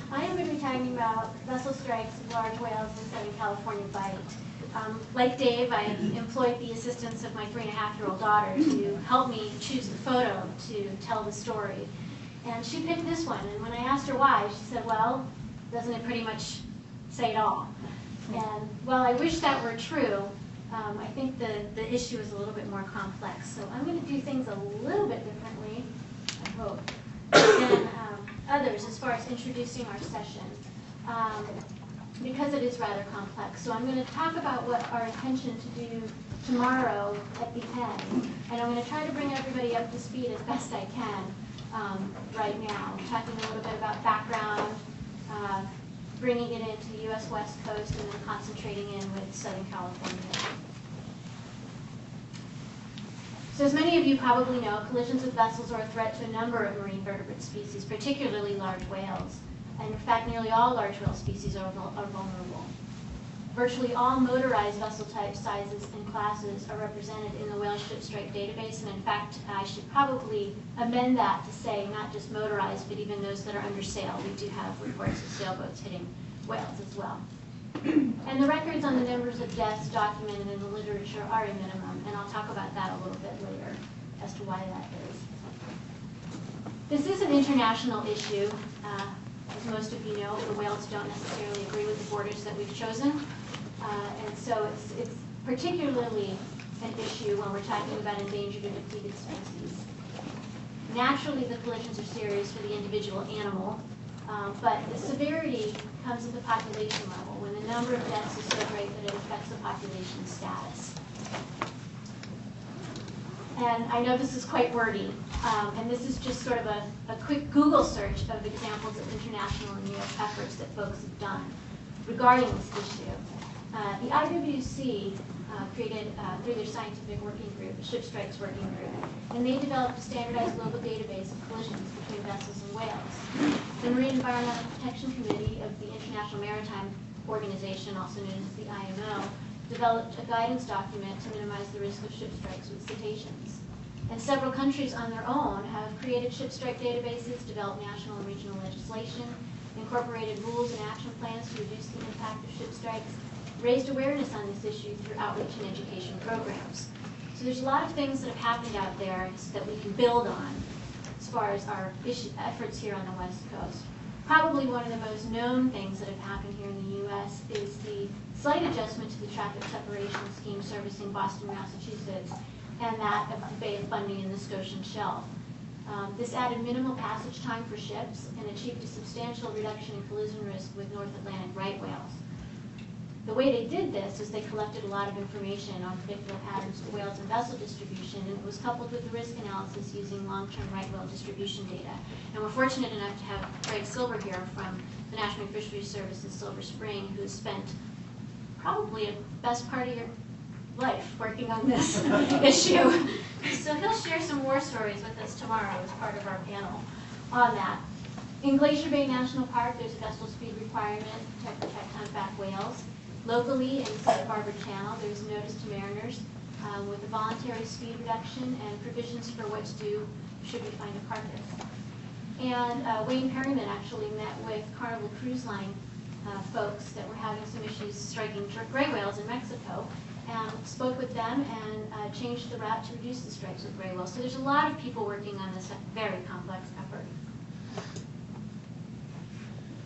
I am going to be talking about vessel strikes of large whales in Southern California Bight. Like Dave, I employed the assistance of my 3.5-year-old daughter to help me choose the photo to tell the story. And she picked this one, and when I asked her why, she said, well, doesn't it pretty much say it all? And while I wish that were true, I think the issue is a little bit more complex. So I'm going to do things a little bit differently, I hope, than others as far as introducing our session, because it is rather complex. So I'm going to talk about what our intention to do tomorrow at the end, and I'm going to try to bring everybody up to speed as best I can right now, talking a little bit about background, bringing it into the U.S. West Coast, and then concentrating in with Southern California. So as many of you probably know, collisions with vessels are a threat to a number of marine vertebrate species, particularly large whales. And in fact, nearly all large whale species are vulnerable. Virtually all motorized vessel types, sizes, and classes are represented in the whale ship strike database. And in fact, I should probably amend that to say not just motorized, but even those that are under sail. We do have reports of sailboats hitting whales as well. And the records on the numbers of deaths documented in the literature are a minimum, and I'll talk about that a little bit later as to why that is. This is an international issue. As most of you know, the whales don't necessarily agree with the borders that we've chosen, and so it's particularly an issue when we're talking about endangered or depleted species. Naturally, the collisions are serious for the individual animal, but the severity comes at the population level, when the number of deaths is so great that it affects the population status. And I know this is quite wordy, and this is just sort of a quick Google search of examples of international and U.S. efforts that folks have done regarding this issue. The IWC created, through their scientific working group, the Ship Strikes Working Group, and they developed a standardized global database of collisions between vessels and whales. The Marine Environmental Protection Committee of the International Maritime Organization, also known as the IMO, developed a guidance document to minimize the risk of ship strikes with cetaceans. And several countries on their own have created ship strike databases, developed national and regional legislation, incorporated rules and action plans to reduce the impact of ship strikes, raised awareness on this issue through outreach and education programs. So there's a lot of things that have happened out there that we can build on as far as our efforts here on the West Coast. Probably one of the most known things that have happened here in the U.S. is the slight adjustment to the traffic separation scheme servicing Boston, Massachusetts, and that of the Bay of Fundy in the Scotian Shelf. This added minimal passage time for ships and achieved a substantial reduction in collision risk with North Atlantic right whales. The way they did this is they collected a lot of information on predictable patterns of whales and vessel distribution, and it was coupled with the risk analysis using long-term right whale distribution data. And we're fortunate enough to have Greg Silver here from the National Fisheries Service in Silver Spring, who has spent probably the best part of your life working on this issue. So he'll share some war stories with us tomorrow as part of our panel on that. In Glacier Bay National Park, there's a vessel speed requirement to protect humpback whales. Locally, in the Santa Barbara Channel, there's a notice to mariners with a voluntary speed reduction and provisions for what to do should we find a carcass. And Wayne Perryman actually met with Carnival Cruise Line folks that were having some issues striking gray whales in Mexico, and spoke with them and changed the route to reduce the strikes with gray whales. So there's a lot of people working on this very complex effort.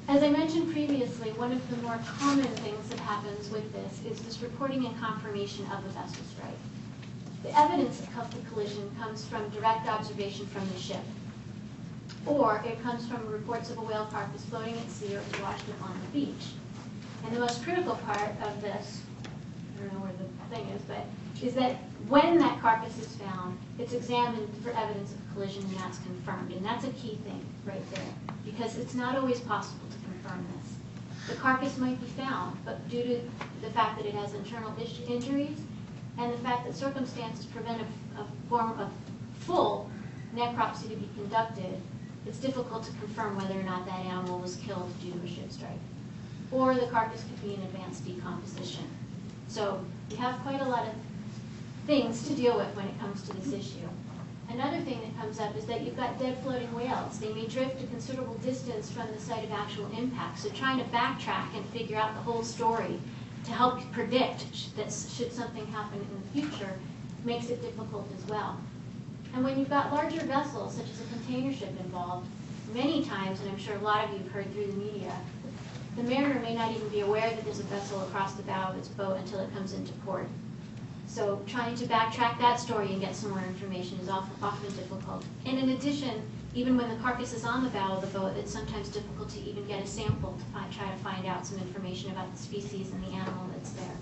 As I mentioned previously, one of the more common things that happens with this is this reporting and confirmation of a vessel strike. The evidence of the collision comes from direct observation from the ship, or it comes from reports of a whale carcass floating at sea or washed up on the beach. And the most critical part of this, I don't know where the thing is, but is that when that carcass is found, it's examined for evidence of collision and that's confirmed. And that's a key thing right there, because it's not always possible to confirm this. The carcass might be found, but due to the fact that it has internal injuries and the fact that circumstances prevent a form of full necropsy to be conducted, it's difficult to confirm whether or not that animal was killed due to a ship strike. Or the carcass could be in advanced decomposition. So we have quite a lot of things to deal with when it comes to this issue. Another thing that comes up is that you've got dead floating whales. They may drift a considerable distance from the site of actual impact. So trying to backtrack and figure out the whole story to help predict that should something happen in the future makes it difficult as well. And when you've got larger vessels, such as a container ship involved, many times, and I'm sure a lot of you have heard through the media, the mariner may not even be aware that there's a vessel across the bow of its boat until it comes into port. So trying to backtrack that story and get some more information is often difficult. And in addition, even when the carcass is on the bow of the boat, it's sometimes difficult to even get a sample to try to find out some information about the species and the animal that's there.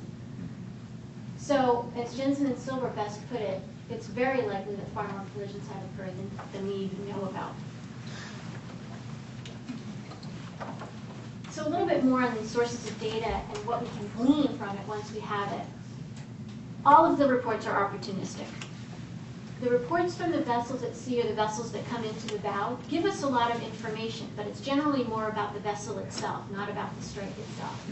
So, as Jensen and Silver best put it, it's very likely that far more collisions have occurred than we even know about. So a little bit more on the sources of data and what we can glean from it once we have it. All of the reports are opportunistic. The reports from the vessels at sea or the vessels that come into the bow give us a lot of information, but it's generally more about the vessel itself, not about the strike itself.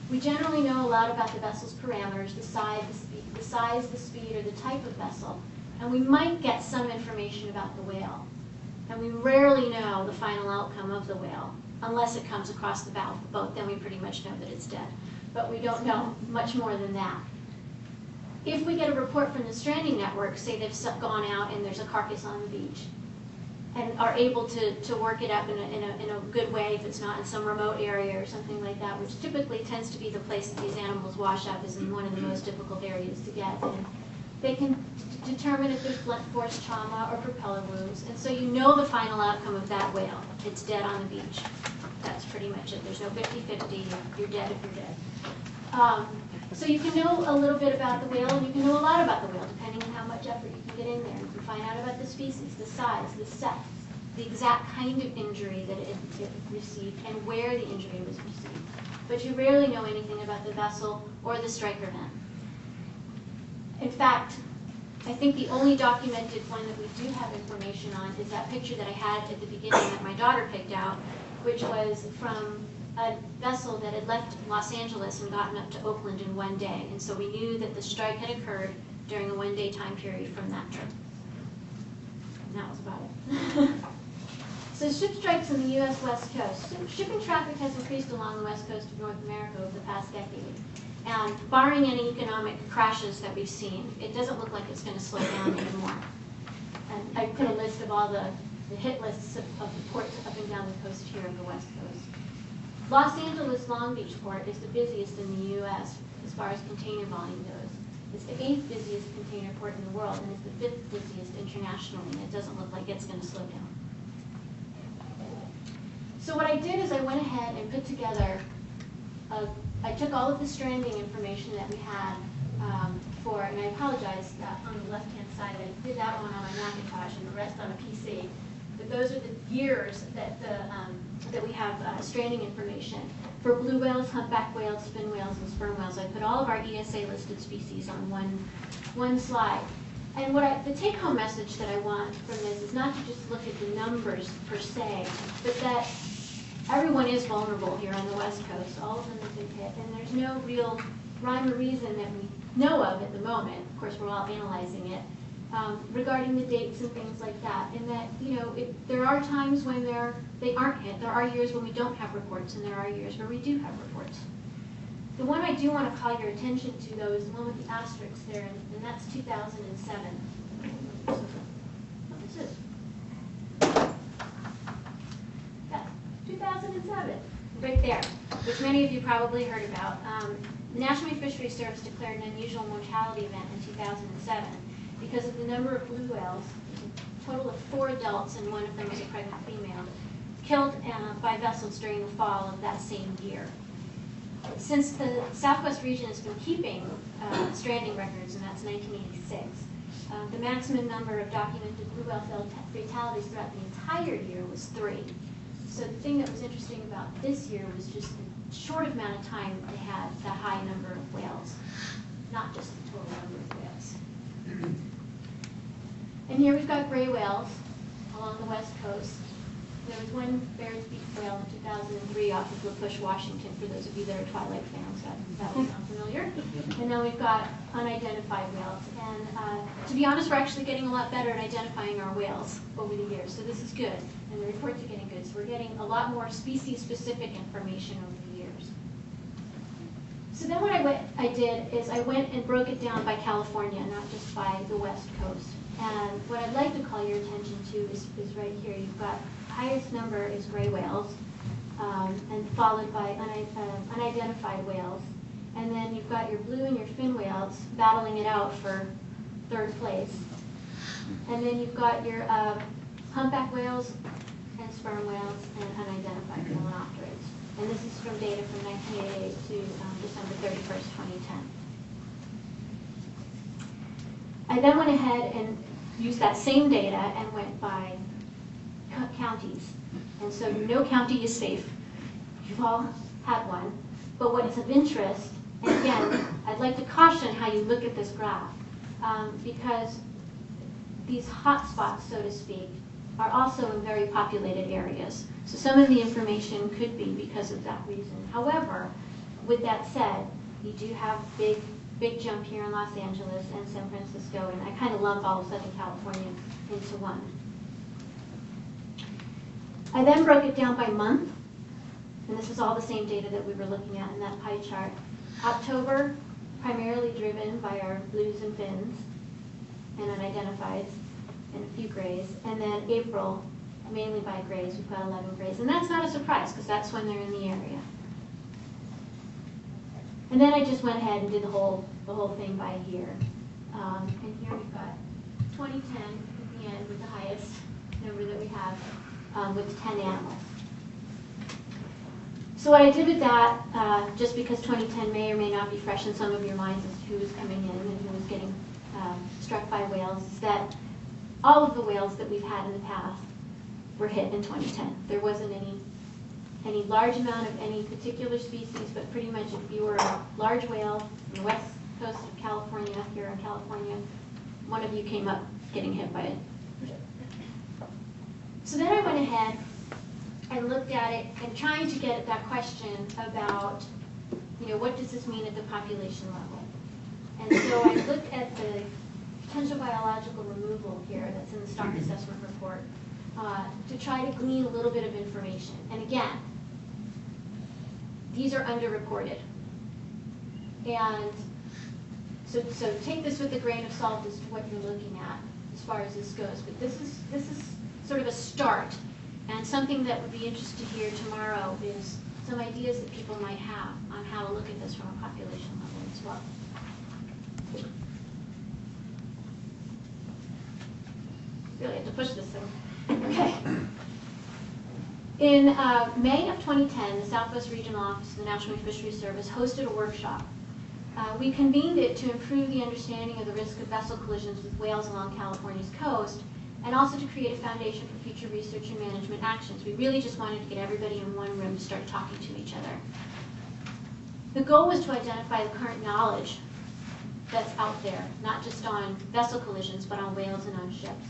We generally know a lot about the vessel's parameters, the size, the speed, or the type of vessel, and we might get some information about the whale. And we rarely know the final outcome of the whale, unless it comes across the bow of the boat, then we pretty much know that it's dead. But we don't know much more than that. If we get a report from the stranding network, say they've gone out and there's a carcass on the beach, and are able to work it up in a good way, if it's not in some remote area or something like that, which typically tends to be the place that these animals wash up, is in one of the most difficult areas to get in. They can determine if there's blunt force trauma or propeller wounds, and so you know the final outcome of that whale. It's dead on the beach. That's pretty much it. There's no 50-50. You're dead if you're dead. So you can know a little bit about the whale, and you can know a lot about the whale, depending on how much effort you can get in there. You can find out about the species, the size, the sex, the exact kind of injury that it received, and where the injury was received. But you rarely know anything about the vessel or the strike event. In fact, I think the only documented one that we do have information on is that picture that I had at the beginning that my daughter picked out, which was from a vessel that had left Los Angeles and gotten up to Oakland in one day. And so we knew that the strike had occurred during a one-day time period from that trip. And that was about it. So ship strikes in the U.S. West Coast. Shipping traffic has increased along the west coast of North America over the past decade. And barring any economic crashes that we've seen, it doesn't look like it's going to slow down anymore. And I put a list of all the hit lists of the ports up and down the coast here of the west coast. Los Angeles Long Beach Port is the busiest in the U.S. as far as container volume goes. It's the 8th busiest container port in the world, and it's the 5th busiest internationally, and it doesn't look like it's going to slow down. So what I did is I went ahead and put together, I took all of the stranding information that we had and I apologize on the left-hand side, I did that one on my Macintosh and the rest on a PC. But those are the years that we have stranding information. For blue whales, humpback whales, fin whales, and sperm whales, I put all of our ESA-listed species on one slide. And the take-home message that I want from this is not to just look at the numbers per se, but that everyone is vulnerable here on the West Coast. All of them have been hit, and there's no real rhyme or reason that we know of at the moment. Of course, we're all analyzing it. Regarding the dates and things like that, and that, you know, there are times when they aren't hit. There are years when we don't have reports, and there are years where we do have reports. The one I do want to call your attention to, though, is the one with the asterisks there, and that's 2007. What this is? Yeah, 2007, right there, which many of you probably heard about. The National Marine Fisheries Service declared an unusual mortality event in 2007. Because of the number of blue whales, a total of 4 adults, and one of them was a pregnant female, killed by vessels during the fall of that same year. Since the Southwest region has been keeping stranding records, and that's 1986, the maximum number of documented blue whale fatalities throughout the entire year was 3. So the thing that was interesting about this year was just the short amount of time that they had the high number of whales, not just the total number of whales. And here we've got gray whales along the west coast. There was one Barrett's Beak whale in 2003 off of La Push, Washington, for those of you that are Twilight fans, that will sound familiar. And then we've got unidentified whales. And to be honest, we're actually getting a lot better at identifying our whales over the years. So this is good, and the reports are getting good. So we're getting a lot more species-specific information over the years. So then what I did is I went and broke it down by California, not just by the West Coast. And what I'd like to call your attention to is right here. You've got highest number is gray whales, and followed by unidentified whales. And then you've got your blue and your fin whales battling it out for third place. And then you've got your humpback whales and sperm whales and unidentified melanopterids. And this is from data from 1988 to December 31st, 2010. I then went ahead and used that same data and went by counties. And so no county is safe. You've all had one. But what is of interest, and again, I'd like to caution how you look at this graph, because these hot spots, so to speak, are also in very populated areas. So some of the information could be because of that reason. However, with that said, you do have big jump here in Los Angeles and San Francisco, and I kind of lump all of Southern California into one. I then broke it down by month, and this is all the same data that we were looking at in that pie chart. October, primarily driven by our blues and fins and unidentifieds and a few grays, and then April, mainly by grays. We've got 11 grays, and that's not a surprise because that's when they're in the area. And then I just went ahead and did the whole thing by year. And here we've got 2010 at the end with the highest number that we have with 10 animals. So what I did with that, just because 2010 may or may not be fresh in some of your minds as to who was coming in and who was getting struck by whales, is that all of the whales that we've had in the past were hit in 2010. There wasn't any large amount of any particular species, but pretty much if you were a large whale on the west coast of California, here in California, one of you came up getting hit by it. So then I went ahead and looked at it and trying to get at that question about, what does this mean at the population level? And so I looked at the potential biological removal here that's in the stock assessment report to try to glean a little bit of information. And again, these are underreported. And so take this with a grain of salt as to what you're looking at as far as this goes. But this is sort of a start. And something that would be interesting to hear tomorrow is some ideas that people might have on how to look at this from a population level as well. Really have to push this thing. Okay. In May of 2010, the Southwest Regional Office of the National Fisheries Service hosted a workshop. We convened it to improve the understanding of the risk of vessel collisions with whales along California's coast, and also to create a foundation for future research and management actions. We really just wanted to get everybody in one room to start talking to each other. The goal was to identify the current knowledge that's out there, not just on vessel collisions, but on whales and on ships,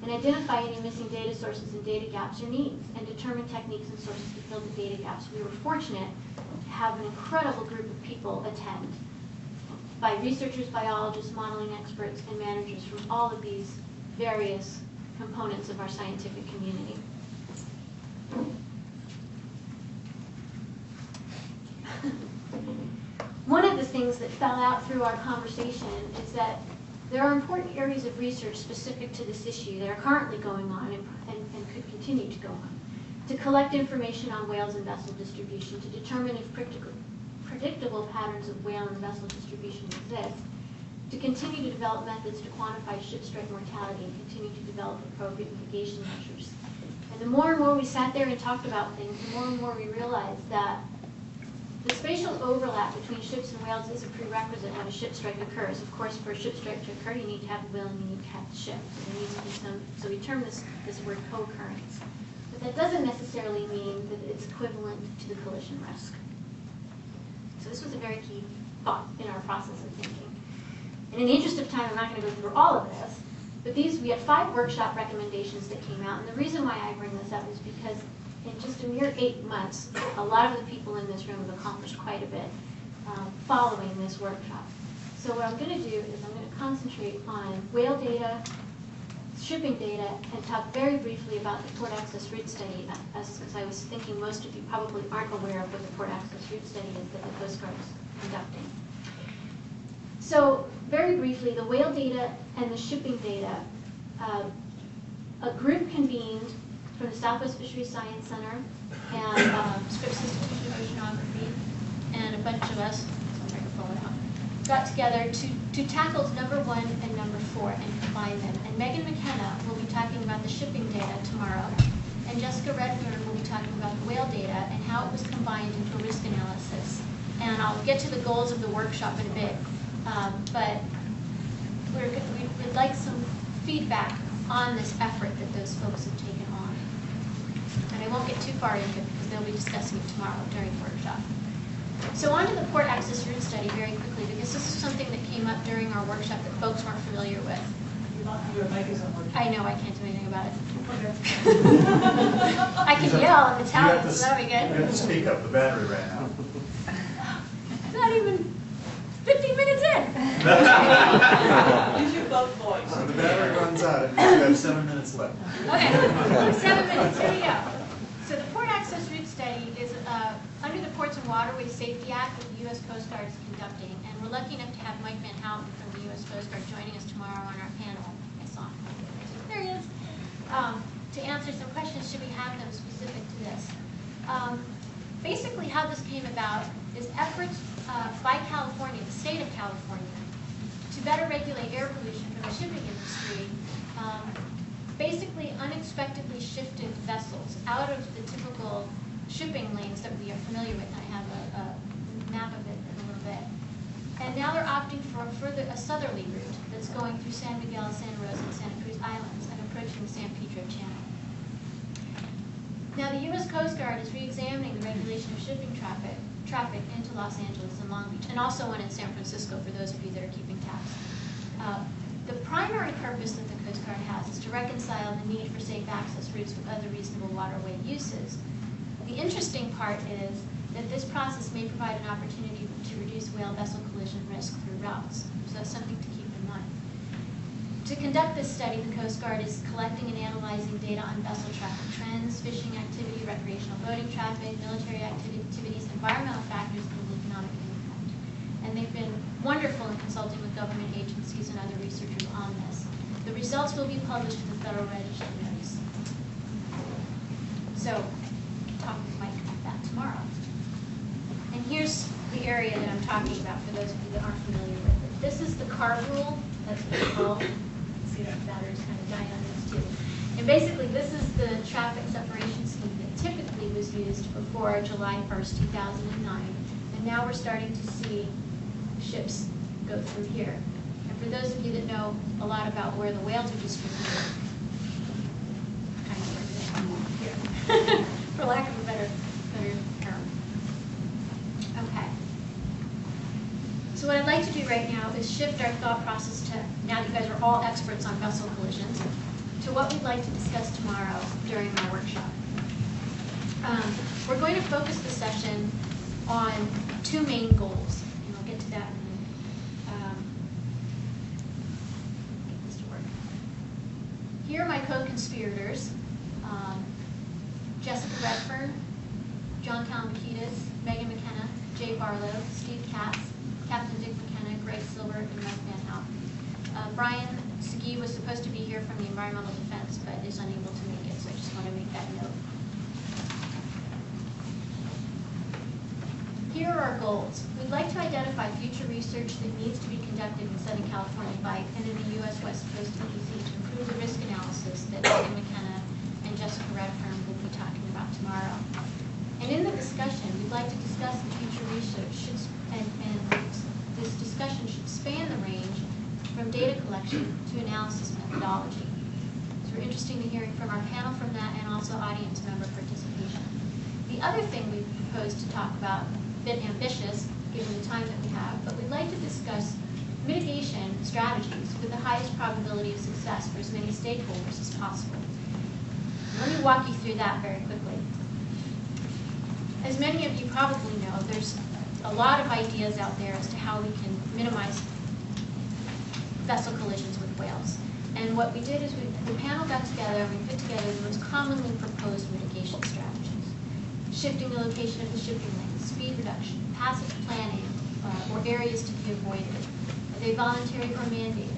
and identify any missing data sources and data gaps or needs, and determine techniques and sources to fill the data gaps. We were fortunate to have an incredible group of people attend, by researchers, biologists, modeling experts, and managers from all of these various components of our scientific community. One of the things that fell out through our conversation is that there are important areas of research specific to this issue that are currently going on and could continue to go on, to collect information on whales and vessel distribution, to determine if predictable patterns of whale and vessel distribution exist, to continue to develop methods to quantify ship strike mortality and continue to develop appropriate mitigation measures. And the more and more we sat there and talked about things, the more and more we realized that the spatial overlap between ships and whales is a prerequisite when a ship strike occurs. Of course, for a ship strike to occur, you need to have the whale and you need to have the ship. So there needs to be some, so we term this word co-occurrence. But that doesn't necessarily mean that it's equivalent to the collision risk. So this was a very key thought in our process of thinking. And in the interest of time, I'm not going to go through all of this, But we had 5 workshop recommendations that came out, and the reason why I bring this up is because in just a mere 8 months, a lot of the people in this room have accomplished quite a bit following this workshop. So what I'm going to do is I'm going to concentrate on whale data, shipping data, and talk very briefly about the port access route study, as I was thinking most of you probably aren't aware of what the port access route study is that the Coast Guard is conducting. So very briefly, the whale data and the shipping data, a group convened from the Southwest Fisheries Science Center and Scripps Institute of Oceanography, and a bunch of us, so I can pull it out, got together to tackle number 1 and number 4 and combine them. And Megan McKenna will be talking about the shipping data tomorrow, and Jessica Redfern will be talking about the whale data and how it was combined into a risk analysis. And I'll get to the goals of the workshop in a bit, but we'd like some feedback on this effort that those folks have taken on. And I won't get too far into it because they'll be discussing it tomorrow during the workshop. So on to the port access route study very quickly, because this is something that came up during our workshop that folks weren't familiar with. I know, I can't do anything about it. I can yell in Italian, so that'll be good. You have to speak up, the battery ran out. Not even 15 minutes in. Use your both voice. When the battery runs out, it means you have 7 minutes left. Okay, 7 minutes, here we go. So the port access route study is under the Ports and Waterways Safety Act that the U.S. Coast Guard is conducting, and we're lucky enough to have Mike Van Houten from the U.S. Coast Guard joining us tomorrow on our panel. I saw him. There he is. To answer some questions, should we have them specific to this? Basically, how this came about is efforts by California, the state of California, to better regulate air pollution from the shipping industry, basically unexpectedly shifted vessels out of the typical shipping lanes that we are familiar with. I have a map of it in a little bit. And now they're opting for a southerly route that's going through San Miguel, Santa Rosa, and Santa Cruz Islands and approaching the San Pedro Channel. Now the U.S. Coast Guard is re-examining the regulation of shipping traffic into Los Angeles and Long Beach, and also one in San Francisco for those of you that are keeping tabs. The primary purpose that the Coast Guard has is to reconcile the need for safe access routes with other reasonable waterway uses. The interesting part is that this process may provide an opportunity to reduce whale vessel collision risk through routes. So that's something to keep in mind. To conduct this study, the Coast Guard is collecting and analyzing data on vessel traffic trends, fishing activity, recreational boating traffic, military activities, environmental factors, and economic impact. And they've been wonderful in consulting with government agencies and other researchers on this. The results will be published in the Federal Register notice. So, talk with Mike about that tomorrow. And here's the area that I'm talking about for those of you that aren't familiar with it. This is the CARB rule. That's what it's called. See that battery's kind of dying on this too. And basically, this is the traffic separation scheme that typically was used before July 1st, 2009. And now we're starting to see ships go through here. And for those of you that know a lot about where the whales are distributed, kind of here, for lack of a better term. Okay. So what I'd like to do right now is shift our thought process to, now that you guys are all experts on vessel collisions, to what we'd like to discuss tomorrow during our workshop. We're going to focus the session on 2 main goals, and I'll get to that in a minute. Get this to work. Here are my co-conspirators, Jessica Redfern, John Kalmakitis, Megan McKenna, Jay Barlow, Steve Katz, Captain Dick McKenna, Greg Silver, and Mike Van Houten. Brian Segee was supposed to be here from the Environmental Defense, but is unable to make it, so I just want to make that note. Here are our goals. We'd like to identify future research that needs to be conducted in Southern California by and in the U.S. West Coast EEZ to improve the risk analysis that Megan McKenna and Jessica Redfern will be talking about tomorrow. And in the discussion, we'd like to discuss the future research, and this discussion should span the range from data collection to analysis methodology. So we're interested in hearing from our panel from that and also audience member participation. The other thing we propose to talk about, a bit ambitious given the time that we have, but we'd like to discuss mitigation strategies with the highest probability of success for as many stakeholders as possible. Let me walk you through that very quickly. As many of you probably know, there's a lot of ideas out there as to how we can minimize vessel collisions with whales. And what we did is the panel got together and we put together the most commonly proposed mitigation strategies. Shifting the location of the shipping lane, speed reduction, passive planning, or areas to be avoided. Are they voluntary or mandated?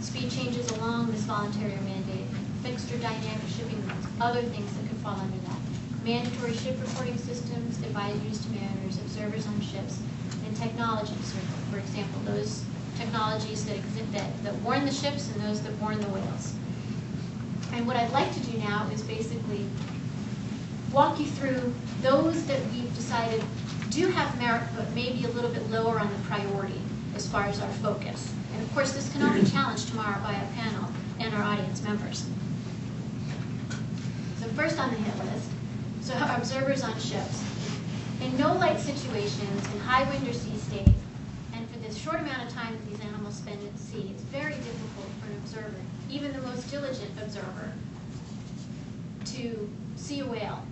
Speed changes along this voluntary or mandated, fixed or dynamic shipping lanes, other things that could fall under that. Mandatory ship reporting systems, advisories to mariners, observers on ships, and technologies, for example, those technologies that warn the ships and those that warn the whales. And what I'd like to do now is basically walk you through those that we've decided do have merit, but maybe a little bit lower on the priority as far as our focus. And of course, this can all be challenged tomorrow by our panel and our audience members. So first on the hit list, so observers on ships. In no-light situations, in high wind or sea states, and for this short amount of time that these animals spend at sea, it's very difficult for an observer, even the most diligent observer, to see a whale.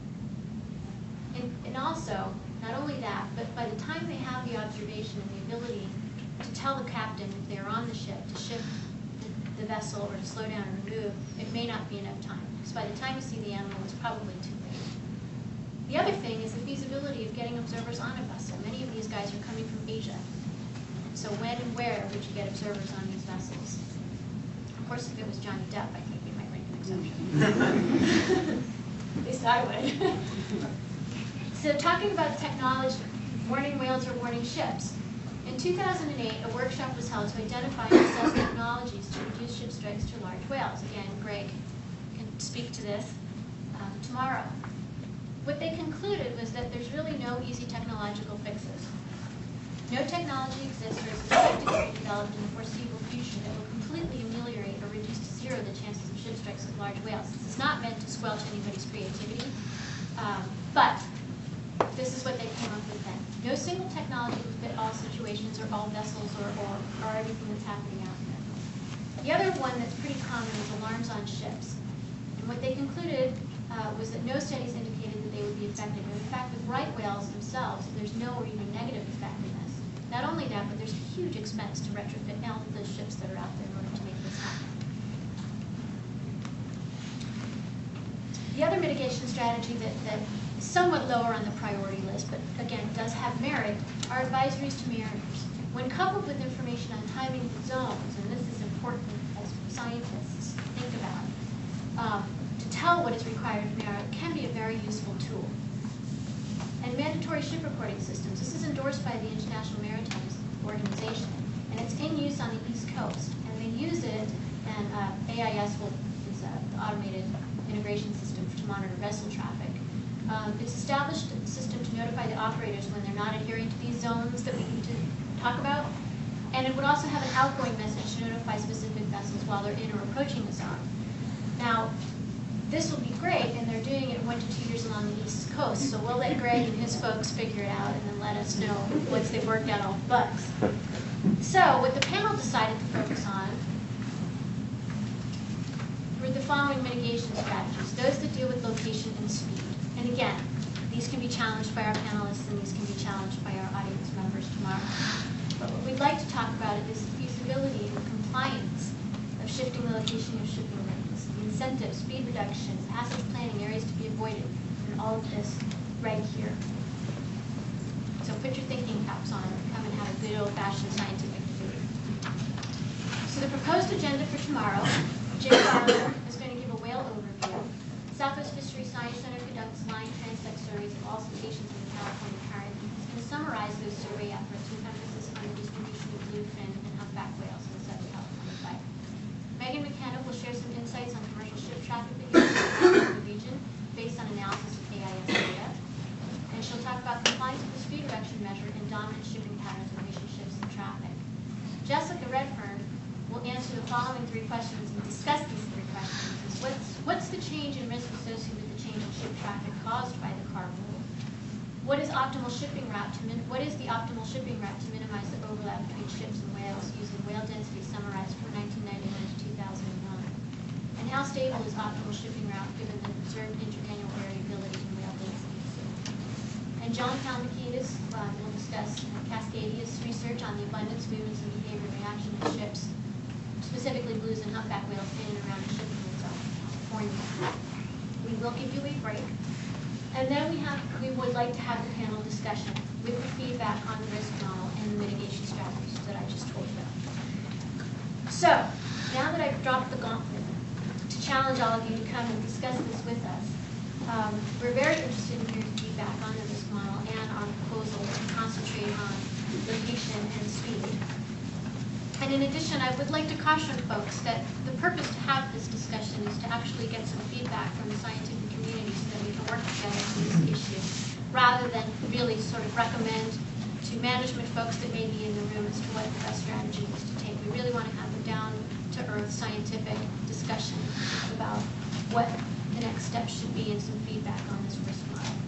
And also, not only that, but by the time they have the observation and the ability to tell the captain if they're on the ship to shift the vessel or to slow down or move, it may not be enough time. Because by the time you see the animal, it's probably too late. The other thing is the feasibility of getting observers on a vessel. Many of these guys are coming from Asia. So when and where would you get observers on these vessels? Of course, if it was Johnny Depp, I think we might make an exception. At least I would. So talking about technology, warning whales or warning ships. In 2008, a workshop was held to identify and assess technologies to reduce ship strikes to large whales. Again, Greg can speak to this tomorrow. What they concluded was that there's really no easy technological fixes. No technology exists or is expected to be developed in the foreseeable future that will completely ameliorate or reduce to zero the chances of ship strikes with large whales. This is not meant to squelch anybody's creativity, but this is what they came up with then. No single technology would fit all situations or all vessels or everything that's happening out there. The other one that's pretty common is alarms on ships. And what they concluded was that no studies indicated that they would be effective. And in fact, with right whales themselves, there's no or even negative effectiveness. Not only that, but there's a huge expense to retrofit all of those ships that are out there in order to make this happen. The other mitigation strategy that is somewhat lower on the priority list, but again does have merit, are advisories to mariners. When coupled with information on timing of zones, and this is important as scientists think about, to tell what is required of merit can be a very useful tool. And mandatory ship reporting systems. This is endorsed by the International Maritime Organization, and it's in use on the East Coast. And they use it, and AIS is the automated integration system to monitor vessel traffic. It's established a system to notify the operators when they're not adhering to these zones that we need to talk about. And it would also have an outgoing message to notify specific vessels while they're in or approaching the zone. Now, this will be great, and they're doing it 1 to 2 years along the East Coast, so we'll let Greg and his folks figure it out and then let us know once they've worked out all the bugs. So what the panel decided to focus on were the following mitigation strategies, those that deal with location and speed. And again, these can be challenged by our panelists and these can be challenged by our audience members tomorrow. But what we'd like to talk about is the feasibility and compliance of shifting the location of shipping lanes, the incentives, speed reduction, passive planning, areas to be avoided, and all of this right here. So put your thinking caps on and come and have a good old-fashioned scientific debate. So the proposed agenda for tomorrow, Jay Barlow is going to give a whale overview. Southwest Fisheries Science Center conducts line transect surveys of all cetaceans in the California current. He's going to summarize those survey efforts with emphasis on the distribution of bluefin and humpback whales in the Southern California site. Megan McKenna will share some insights on commercial ship traffic behavior in the region based on analysis of AIS data. And she'll talk about compliance with the speed reduction measure and dominant shipping patterns in relationships and traffic. Jessica Redfern will answer the following 3 questions and discuss these 3 questions. What's the change in risk associated with the change in ship traffic caused by the CARB rule? what is optimal shipping route what is the optimal shipping route to minimize the overlap between ships and whales using whale density summarized from 1999 to 2001? And how stable is optimal shipping route given the observed interannual variability in whale density? And John Palmakidis will discuss Cascadia's research on the abundance, movements, and behavior reaction of ships, specifically blues and humpback whales in and around the shipping zone, California. We will give you a break. And then we would like to have the panel discussion with the feedback on the risk model and the mitigation strategies that I just told you about. So, now that I've dropped the gauntlet to challenge all of you to come and discuss this with us, we're very interested in hearing feedback on the risk model and our proposal to concentrate on location and speed. And in addition, I would like to caution folks that the purpose to have this discussion is to actually get some feedback from the scientific community so that we can work together on this issue, rather than really sort of recommend to management folks that may be in the room as to what the best strategy is to take. We really want to have a down-to-earth scientific discussion about what the next steps should be and some feedback on this risk model.